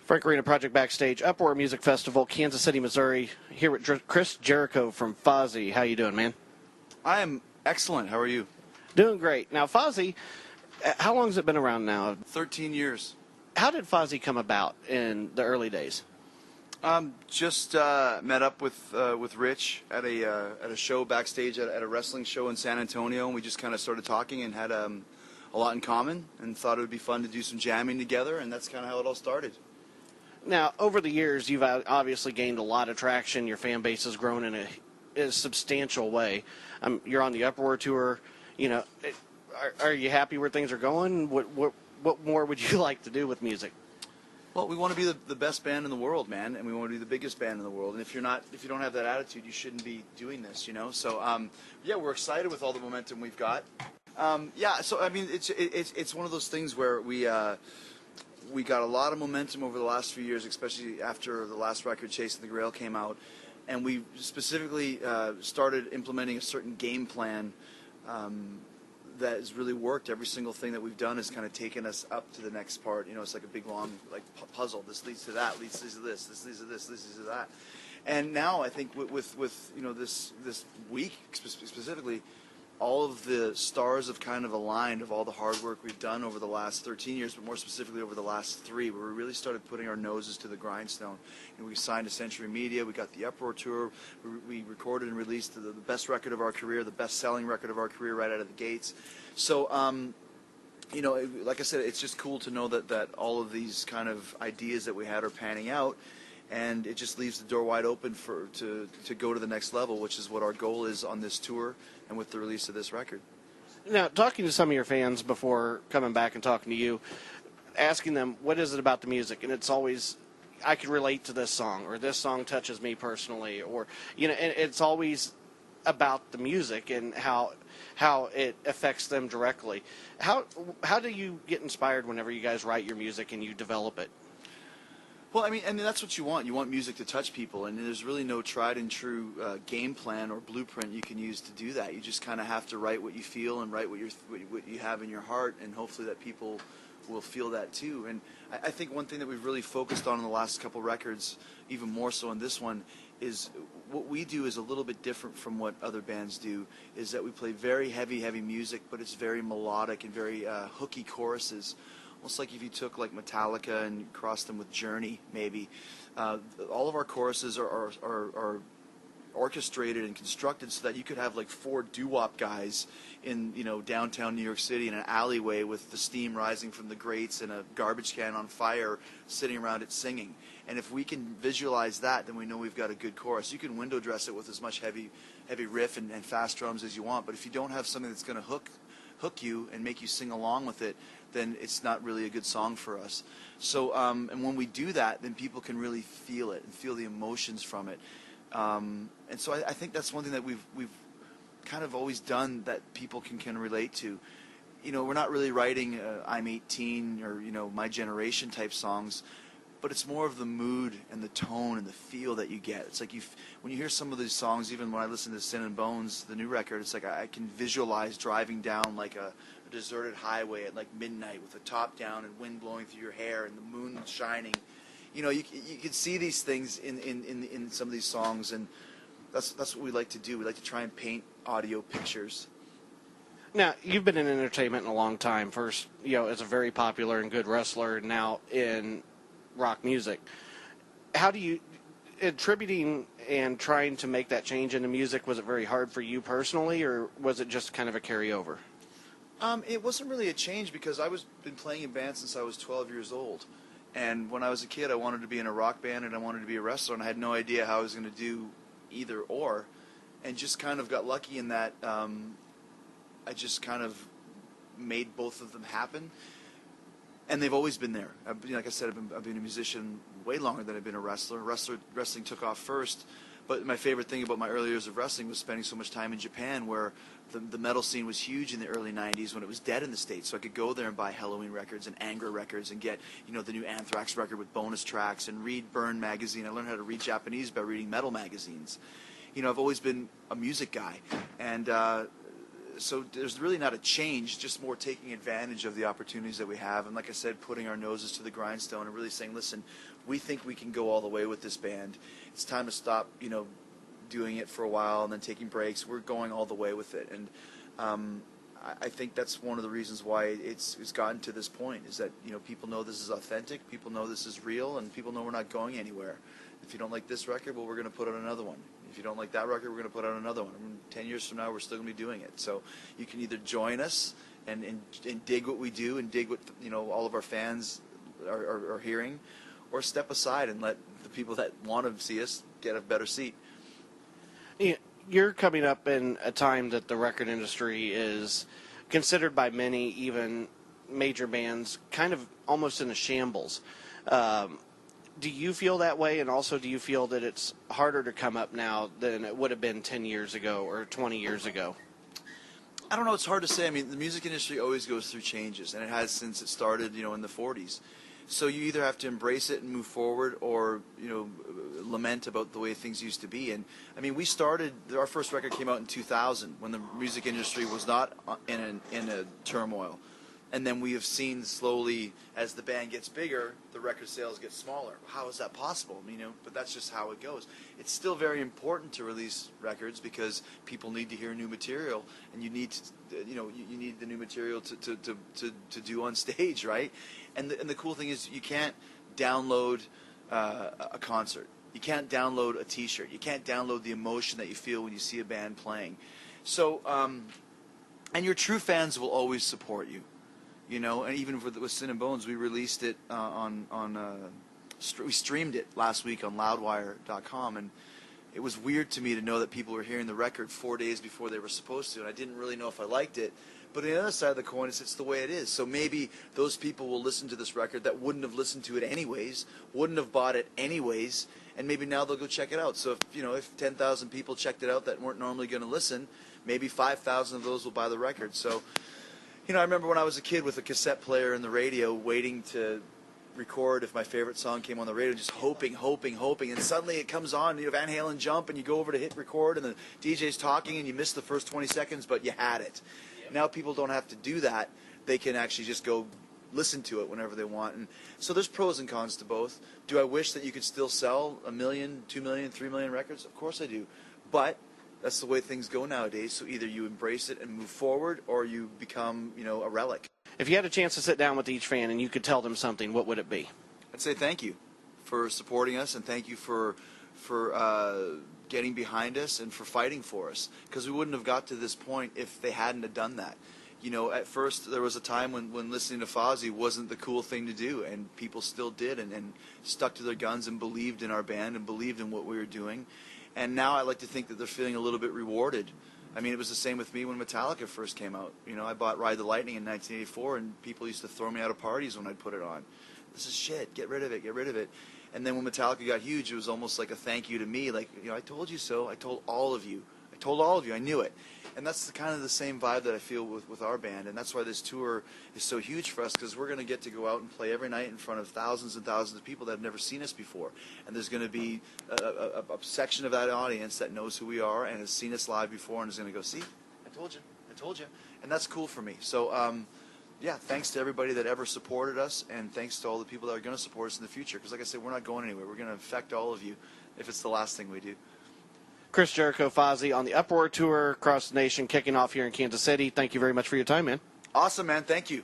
Frank Arena Project Backstage, Uproar Music Festival, Kansas City, Missouri. Here with Chris Jericho from Fozzy. How you doing, man? I am excellent. How are you? Doing great. Now, Fozzy, how long has it been around now? 13 years. How did Fozzy come about in the early days? Just met up with Rich at a show backstage at a wrestling show in San Antonio, and we just kind of started talking and had a lot in common, and thought it would be fun to do some jamming together, and that's kind of how it all started. Now, over the years, you've obviously gained a lot of traction. Your fan base has grown in a substantial way. You're on the Uproar tour. You know, are you happy where things are going? What more would you like to do with music? Well, we want to be the best band in the world, man, and we want to be the biggest band in the world. And if you don't have that attitude, you shouldn't be doing this, you know. So, yeah, we're excited with all the momentum we've got. Yeah, so I mean, it's one of those things where we got a lot of momentum over the last few years, especially after the last record, Chasing the Grail, came out, and we specifically started implementing a certain game plan that has really worked. Every single thing that we've done has kind of taken us up to the next part. You know, it's like a big long puzzle. This leads to that, leads to this, this leads to this, this leads to that. And now I think with you know this week specifically, all of the stars have kind of aligned of all the hard work we've done over the last 13 years, but more specifically over the last 3, where we really started putting our noses to the grindstone. And we signed to Century Media, we got the Uproar tour, we recorded and released the best record of our career, the best-selling record of our career right out of the gates. So, you know, like I said, it's just cool to know that all of these kind of ideas that we had are panning out, and it just leaves the door wide open to go to the next level, which is what our goal is on this tour and with the release of this record. Now, talking to some of your fans before coming back and talking to you, asking them, what is it about the music? And it's always, I can relate to this song, or this song touches me personally, or, you know, and it's always about the music and how it affects them directly. How do you get inspired whenever you guys write your music and you develop it? Well, I mean, that's what you want. You want music to touch people, and there's really no tried and true game plan or blueprint you can use to do that. You just kind of have to write what you feel and write what you have in your heart, and hopefully that people will feel that too. And I think one thing that we've really focused on in the last couple records, even more so in this one, is what we do is a little bit different from what other bands do, is that we play very heavy music, but it's very melodic and very hooky choruses. Almost like if you took like Metallica and crossed them with Journey, maybe. All of our choruses are orchestrated and constructed so that you could have like 4 doo-wop guys in, you know, downtown New York City in an alleyway with the steam rising from the grates and a garbage can on fire sitting around it singing. And if we can visualize that, then we know we've got a good chorus. You can window dress it with as much heavy riff and fast drums as you want, but if you don't have something that's going to hook you and make you sing along with it, then it's not really a good song for us. So, and when we do that, then people can really feel it and feel the emotions from it. And so I think that's one thing that we've kind of always done that people can relate to. You know, we're not really writing I'm 18 or, you know, My Generation type songs, but it's more of the mood and the tone and the feel that you get. It's like when you hear some of these songs, even when I listen to Sin and Bones, the new record, it's like I can visualize driving down like a deserted highway at like midnight with the top down and wind blowing through your hair and the moon shining. You know, you can see these things in some of these songs, and that's what we like to do. We like to try and paint audio pictures. Now, you've been in entertainment in a long time. First, you know, as a very popular and good wrestler, now in rock music. How do you, attributing and trying to make that change into music, was it very hard for you personally, or was it just kind of a carryover? It wasn't really a change because I was been playing in bands since I was 12 years old. And when I was a kid, I wanted to be in a rock band and I wanted to be a wrestler, and I had no idea how I was going to do either or, and just kind of got lucky in that I just kind of made both of them happen. And they've always been there. Like I said, I've been a musician way longer than I've been a wrestler. Wrestling took off first, but my favorite thing about my early years of wrestling was spending so much time in Japan, where the metal scene was huge in the early 90s when it was dead in the States. So I could go there and buy Halloween records and Angra records and get, you know, the new Anthrax record with bonus tracks and read Burn magazine. I learned how to read Japanese by reading metal magazines. You know, I've always been a music guy, and so there's really not a change, just more taking advantage of the opportunities that we have. And like I said, putting our noses to the grindstone and really saying, listen, we think we can go all the way with this band. It's time to stop, doing it for a while and then taking breaks. We're going all the way with it. And I think that's one of the reasons why it's gotten to this point, is that, people know this is authentic, people know this is real, and people know we're not going anywhere. If you don't like this record, well, we're going to put out another one. If you don't like that record, we're going to put out another one. 10 years from now, we're still going to be doing it. So you can either join us and dig what we do and dig what all of our fans are hearing, or step aside and let the people that want to see us get a better seat. You're coming up in a time that the record industry is considered by many, even major bands, kind of almost in a shambles. Do you feel that way, and also do you feel that it's harder to come up now than it would have been 10 years ago or 20 years ago? I don't know. It's hard to say. I mean, the music industry always goes through changes, and it has since it started, in the 40s. So you either have to embrace it and move forward, or lament about the way things used to be. And I mean, our first record came out in 2000, when the music industry was not in a turmoil. And then we have seen slowly, as the band gets bigger, the record sales get smaller. How is that possible? But that's just how it goes. It's still very important to release records because people need to hear new material, and you need you need the new material to do on stage, right? And the cool thing is, you can't download a concert. You can't download a T-shirt. You can't download the emotion that you feel when you see a band playing. So, and your true fans will always support you. And even with Sin and Bones, we released it we streamed it last week on loudwire.com, and it was weird to me to know that people were hearing the record 4 days before they were supposed to, and I didn't really know if I liked it. But on the other side of the coin is, it's the way it is. So maybe those people will listen to this record that wouldn't have listened to it anyways, wouldn't have bought it anyways, and maybe now they'll go check it out. So if 10,000 people checked it out that weren't normally going to listen, maybe 5,000 of those will buy the record. So, I remember when I was a kid with a cassette player and the radio, waiting to record if my favorite song came on the radio, just hoping, and suddenly it comes on, Van Halen Jump, and you go over to hit record, and the DJ's talking, and you miss the first 20 seconds, but you had it. Yep. Now people don't have to do that. They can actually just go listen to it whenever they want. And so there's pros and cons to both. Do I wish that you could still sell 1 million, 2 million, 3 million records? Of course I do. But that's the way things go nowadays. So either you embrace it and move forward, or you become, a relic. If you had a chance to sit down with each fan and you could tell them something, what would it be? I'd say thank you for supporting us, and thank you for getting behind us and for fighting for us. Because we wouldn't have got to this point if they hadn't have done that. At first there was a time when listening to Fozzy wasn't the cool thing to do, and people still did and stuck to their guns and believed in our band and believed in what we were doing. And now I like to think that they're feeling a little bit rewarded. I mean, it was the same with me when Metallica first came out. I bought Ride the Lightning in 1984, and people used to throw me out of parties when I'd put it on. This is shit. Get rid of it. Get rid of it. And then when Metallica got huge, it was almost like a thank you to me. Like, I told you so. I told all of you. I knew it. And that's kind of the same vibe that I feel with our band. And that's why this tour is so huge for us, because we're going to get to go out and play every night in front of thousands and thousands of people that have never seen us before. And there's going to be a section of that audience that knows who we are and has seen us live before and is going to go, see, I told you. And that's cool for me. So, thanks to everybody that ever supported us, and thanks to all the people that are going to support us in the future. Because like I said, we're not going anywhere. We're going to affect all of you if it's the last thing we do. Chris Jericho, Fozzy, on the Uproar tour across the nation, kicking off here in Kansas City. Thank you very much for your time, man. Awesome, man. Thank you.